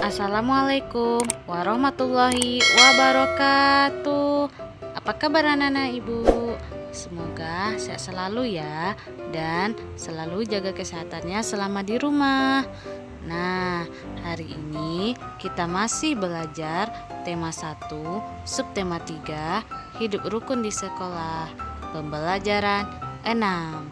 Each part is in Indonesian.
Assalamualaikum warahmatullahi wabarakatuh. Apa kabar anak-anak ibu? Semoga sehat selalu ya, dan selalu jaga kesehatannya selama di rumah. Nah, hari ini kita masih belajar tema 1, subtema 3, hidup rukun di sekolah, pembelajaran 6.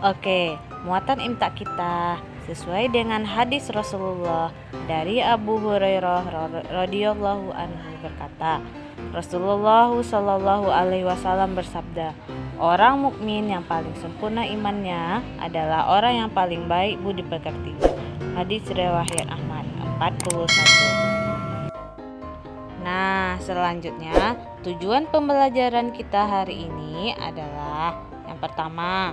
Oke, muatan imtak kita sesuai dengan hadis Rasulullah dari Abu Hurairah radhiyallahu anhu berkata, Rasulullah Shallallahu alaihi wasallam bersabda, orang mukmin yang paling sempurna imannya adalah orang yang paling baik budi pekertinya. Hadis riwayat Ahmad 41. Nah, selanjutnya tujuan pembelajaran kita hari ini adalah yang pertama,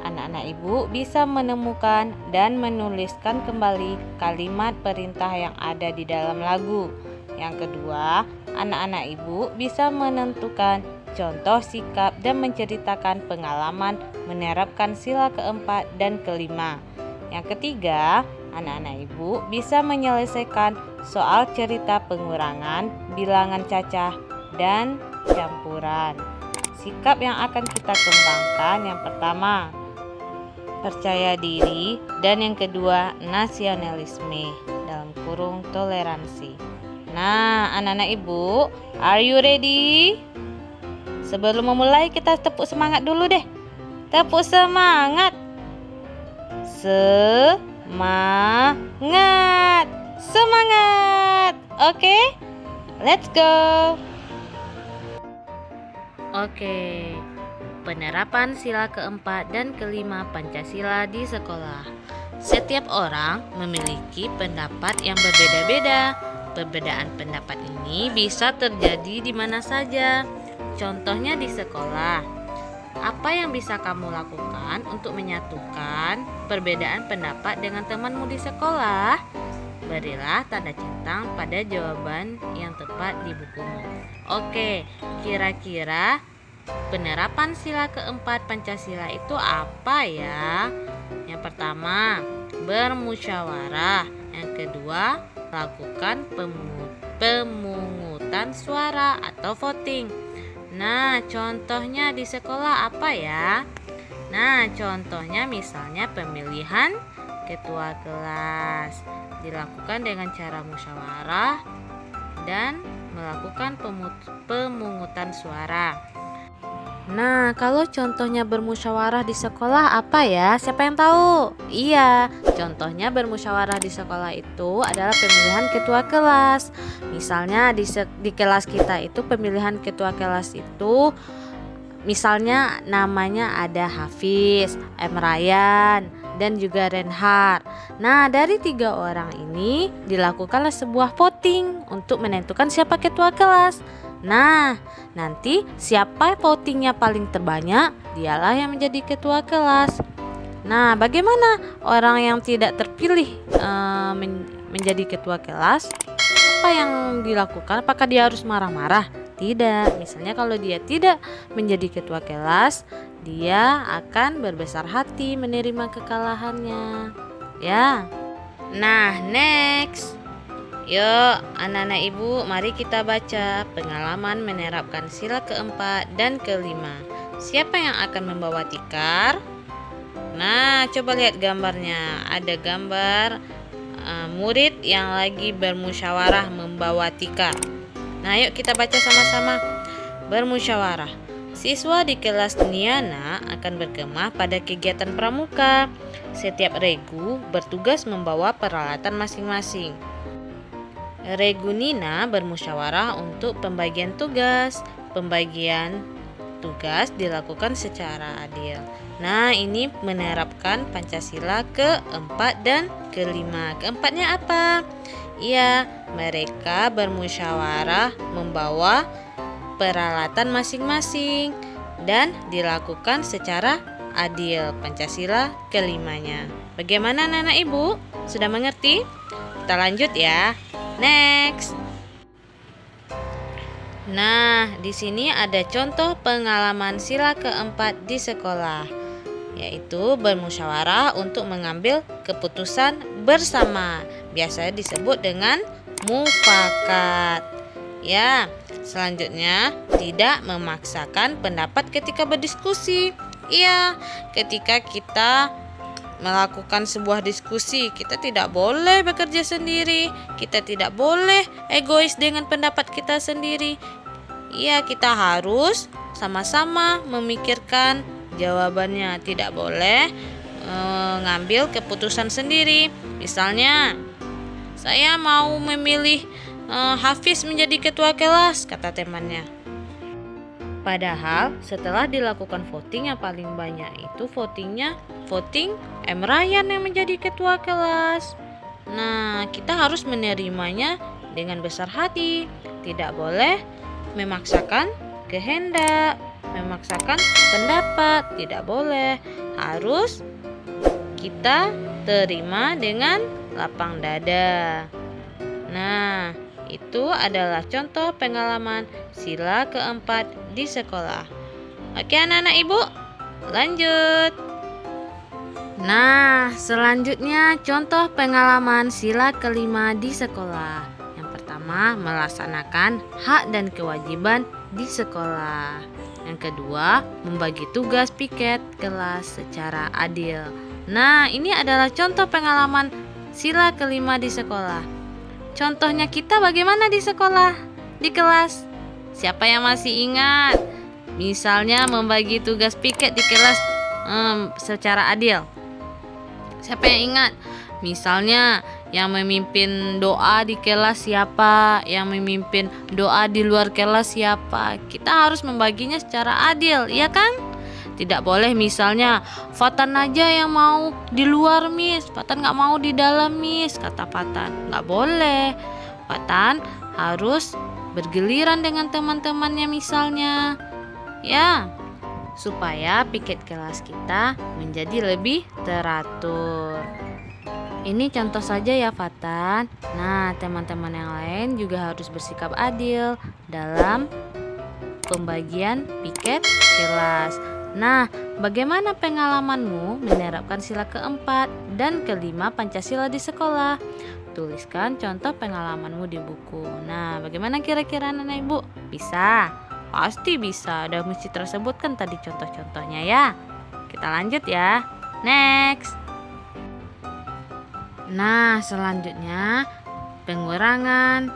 anak-anak ibu bisa menemukan dan menuliskan kembali kalimat perintah yang ada di dalam lagu. Yang kedua, anak-anak ibu bisa menentukan contoh sikap dan menceritakan pengalaman menerapkan sila keempat dan kelima. Yang ketiga, anak-anak ibu bisa menyelesaikan soal cerita pengurangan, bilangan cacah, dan campuran. Sikap yang akan kita kembangkan yang pertama, percaya diri, dan yang kedua nasionalisme dalam kurung toleransi. Nah, anak-anak ibu, are you ready? Sebelum memulai kita tepuk semangat dulu deh. Tepuk semangat. Semangat. Semangat. Oke? Let's go. Oke. Penerapan sila keempat dan kelima Pancasila di sekolah. Setiap orang memiliki pendapat yang berbeda-beda. Perbedaan pendapat ini bisa terjadi di mana saja. Contohnya di sekolah. Apa yang bisa kamu lakukan untuk menyatukan perbedaan pendapat dengan temanmu di sekolah? Berilah tanda centang pada jawaban yang tepat di bukumu. Oke, kira-kira penerapan sila keempat Pancasila itu apa ya? Yang pertama, bermusyawarah. Yang kedua, lakukan pemungutan suara atau voting. Nah, contohnya di sekolah apa ya? Nah, contohnya misalnya pemilihan ketua kelas dilakukan dengan cara musyawarah dan melakukan pemungutan suara. Nah, kalau contohnya bermusyawarah di sekolah apa ya? Siapa yang tahu? Iya, contohnya bermusyawarah di sekolah itu adalah pemilihan ketua kelas. Misalnya di kelas kita itu pemilihan ketua kelas itu misalnya namanya ada Hafiz, M. Ryan, dan juga Renhard. Nah, dari 3 orang ini dilakukanlah sebuah voting untuk menentukan siapa ketua kelas. Nah, nanti siapa votingnya paling terbanyak, dialah yang menjadi ketua kelas. Nah, bagaimana orang yang tidak terpilih menjadi ketua kelas? Apa yang dilakukan? Apakah dia harus marah-marah? Tidak. Misalnya kalau dia tidak menjadi ketua kelas, dia akan berbesar hati menerima kekalahannya. Ya. Nah, next. Yuk, anak-anak ibu, mari kita baca pengalaman menerapkan sila keempat dan kelima. Siapa yang akan membawa tikar? Nah, coba lihat gambarnya. Ada gambar murid yang lagi bermusyawarah membawa tikar. Nah, yuk kita baca sama-sama. Bermusyawarah. Siswa di kelas Niana akan berkemah pada kegiatan pramuka. Setiap regu bertugas membawa peralatan masing-masing. Regu Nina bermusyawarah untuk pembagian tugas. Pembagian tugas dilakukan secara adil. Nah, ini menerapkan Pancasila keempat dan kelima. Keempatnya apa? Iya, mereka bermusyawarah membawa peralatan masing-masing dan dilakukan secara adil. Pancasila kelimanya. Bagaimana anak-anak ibu? Sudah mengerti? Kita lanjut ya. Next. Nah, di sini ada contoh pengalaman sila keempat di sekolah. yaitu bermusyawarah untuk mengambil keputusan bersama. Biasanya disebut dengan mufakat. Ya, selanjutnya tidak memaksakan pendapat ketika berdiskusi. Iya, ketika kita melakukan sebuah diskusi, kita tidak boleh bekerja sendiri, kita tidak boleh egois dengan pendapat kita sendiri. Iya, kita harus sama-sama memikirkan jawabannya, tidak boleh ngambil keputusan sendiri. Misalnya, saya mau memilih Hafiz menjadi ketua kelas, kata temannya. Padahal setelah dilakukan voting yang paling banyak itu voting Ryan yang menjadi ketua kelas. Nah, kita harus menerimanya dengan besar hati. Tidak boleh memaksakan kehendak, memaksakan pendapat, tidak boleh. Harus kita terima dengan lapang dada. Nah, itu adalah contoh pengalaman sila keempat di sekolah. Oke anak-anak ibu, lanjut. Nah, selanjutnya contoh pengalaman sila kelima di sekolah. Yang pertama, melaksanakan hak dan kewajiban di sekolah. Yang kedua, membagi tugas piket kelas secara adil. Nah, ini adalah contoh pengalaman sila kelima di sekolah. Contohnya kita bagaimana di sekolah, di kelas? Siapa yang masih ingat? Misalnya membagi tugas piket di kelas secara adil. Siapa yang ingat? Misalnya yang memimpin doa di kelas siapa? Yang memimpin doa di luar kelas siapa? Kita harus membaginya secara adil, iya kan? Tidak boleh misalnya Fatan aja yang mau di luar Miss, Fatan gak mau di dalam Miss, kata Fatan. Gak boleh. Fatan harus bergiliran dengan teman-temannya misalnya, ya, supaya piket kelas kita menjadi lebih teratur. Ini contoh saja ya Fatan. Nah, teman-teman yang lain juga harus bersikap adil dalam pembagian piket kelas. Nah, bagaimana pengalamanmu menerapkan sila keempat dan kelima Pancasila di sekolah? Tuliskan contoh pengalamanmu di buku. Nah, bagaimana kira-kira anak ibu? Bisa? Pasti bisa. Udah mesti tersebut kan tadi contoh-contohnya ya. Kita lanjut ya. Next. Nah, selanjutnya pengurangan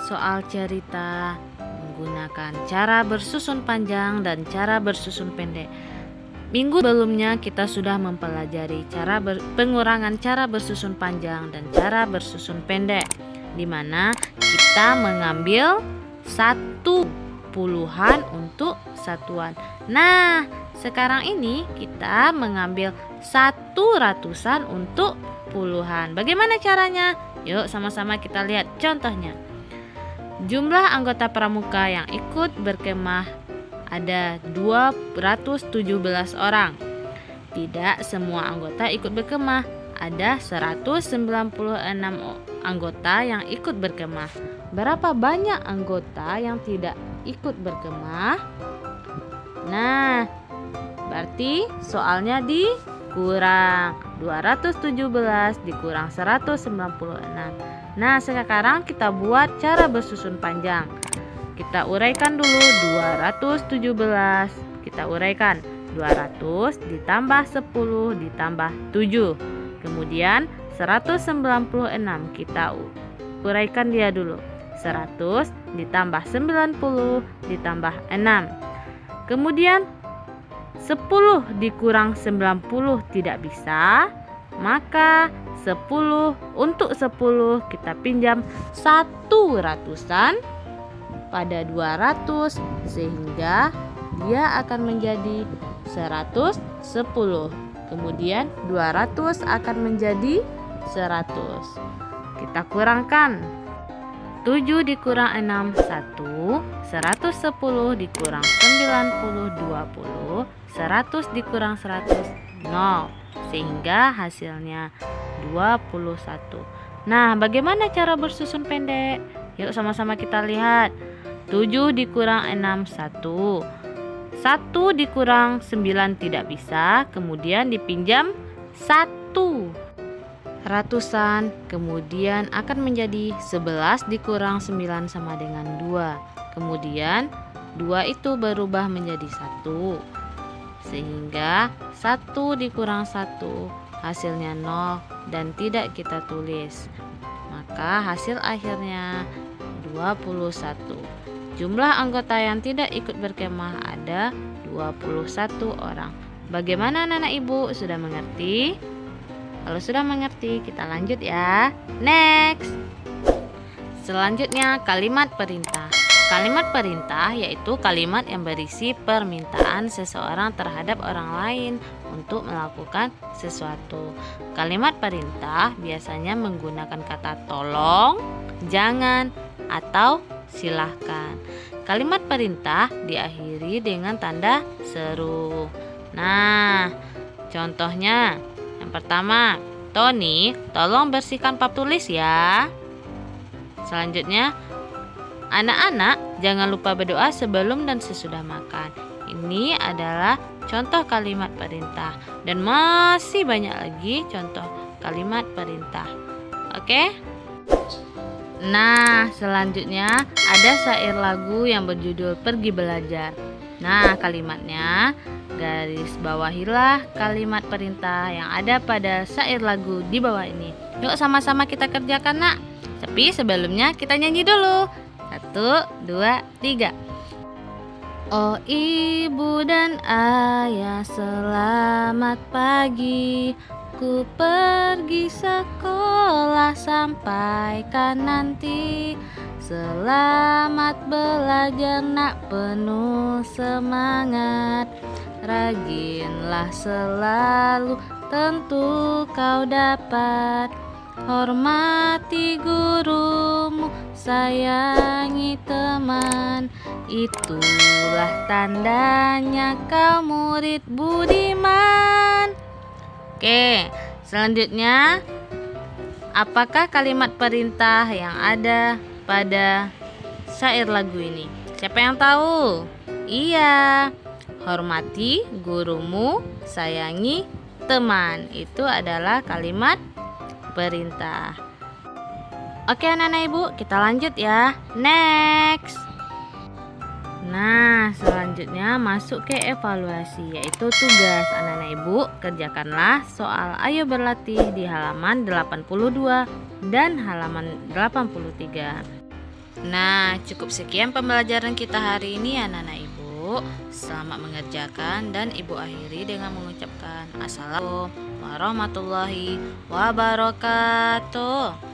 soal cerita menggunakan cara bersusun panjang dan cara bersusun pendek. Minggu sebelumnya kita sudah mempelajari pengurangan cara bersusun panjang dan cara bersusun pendek, di mana kita mengambil satu puluhan untuk satuan. Nah, sekarang ini kita mengambil 100-an untuk puluhan. Bagaimana caranya? Yuk sama-sama kita lihat contohnya. Jumlah anggota pramuka yang ikut berkemah ada 217 orang. Tidak semua anggota ikut berkemah. Ada 196 anggota yang ikut berkemah. Berapa banyak anggota yang tidak ikut berkemah? Nah, berarti soalnya dikurang. 217 dikurang 196. Nah, sekarang kita buat cara bersusun panjang. Kita uraikan dulu 217. Kita uraikan 200 ditambah 10 ditambah 7. Kemudian 196 kita uraikan dia dulu. 100 ditambah 90 ditambah 6. Kemudian 10 dikurang 90 tidak bisa. Maka 10 untuk 10 kita pinjam 100-an pada 200 sehingga dia akan menjadi 110. Kemudian 200 akan menjadi 100. Kita kurangkan. 7 dikurang 6 1, 110 dikurang 90 20, 100 dikurang 100 0, sehingga hasilnya 21. Nah, bagaimana cara bersusun pendek? Yuk sama-sama kita lihat. 7 dikurang 6 1, 1 dikurang 9 tidak bisa, kemudian dipinjam 1. Ratusan, kemudian akan menjadi 11 dikurang 9 sama dengan 2. Kemudian 2 itu berubah menjadi 1. Sehingga 1 dikurang 1 hasilnya 0 dan tidak kita tulis. Maka hasil akhirnya 21. Jumlah anggota yang tidak ikut berkemah ada 21 orang. Bagaimana anak-anak ibu? Sudah mengerti? Kalau sudah mengerti, kita lanjut ya. Next. Selanjutnya kalimat perintah. Kalimat perintah yaitu kalimat yang berisi permintaan seseorang terhadap orang lain untuk melakukan sesuatu. Kalimat perintah biasanya menggunakan kata tolong, jangan, atau silahkan. Kalimat perintah diakhiri dengan tanda seru. Nah, contohnya yang pertama, Tony, tolong bersihkan papan tulis ya. Selanjutnya, anak-anak jangan lupa berdoa sebelum dan sesudah makan. Ini adalah contoh kalimat perintah dan masih banyak lagi contoh kalimat perintah. Oke? Nah, selanjutnya ada syair lagu yang berjudul Pergi Belajar. Nah, kalimatnya garis bawahilah kalimat perintah yang ada pada syair lagu di bawah ini. Yuk sama-sama kita kerjakan, Nak. Tapi sebelumnya kita nyanyi dulu. 1, 2, 3. Oh ibu dan ayah, selamat pagi. Ku pergi sekolah, sampaikan nanti. Selamat belajar nak, penuh semangat. Rajinlah selalu, tentu kau dapat. Hormati gurumu, sayangi teman. Itulah tandanya kau murid budiman. Oke, selanjutnya, apakah kalimat perintah yang ada pada syair lagu ini? Siapa yang tahu? Iya, hormati gurumu, sayangi teman. Itu adalah kalimat perintah. Oke anak-anak ibu, kita lanjut ya. Next. Nah, selanjutnya masuk ke evaluasi, yaitu tugas. Anak-anak ibu, kerjakanlah soal Ayo Berlatih di halaman 82 dan halaman 83. Nah, cukup sekian pembelajaran kita hari ini anak-anak ibu. Selamat mengerjakan dan ibu akhiri dengan mengucapkan Assalamualaikum warahmatullahi wabarakatuh.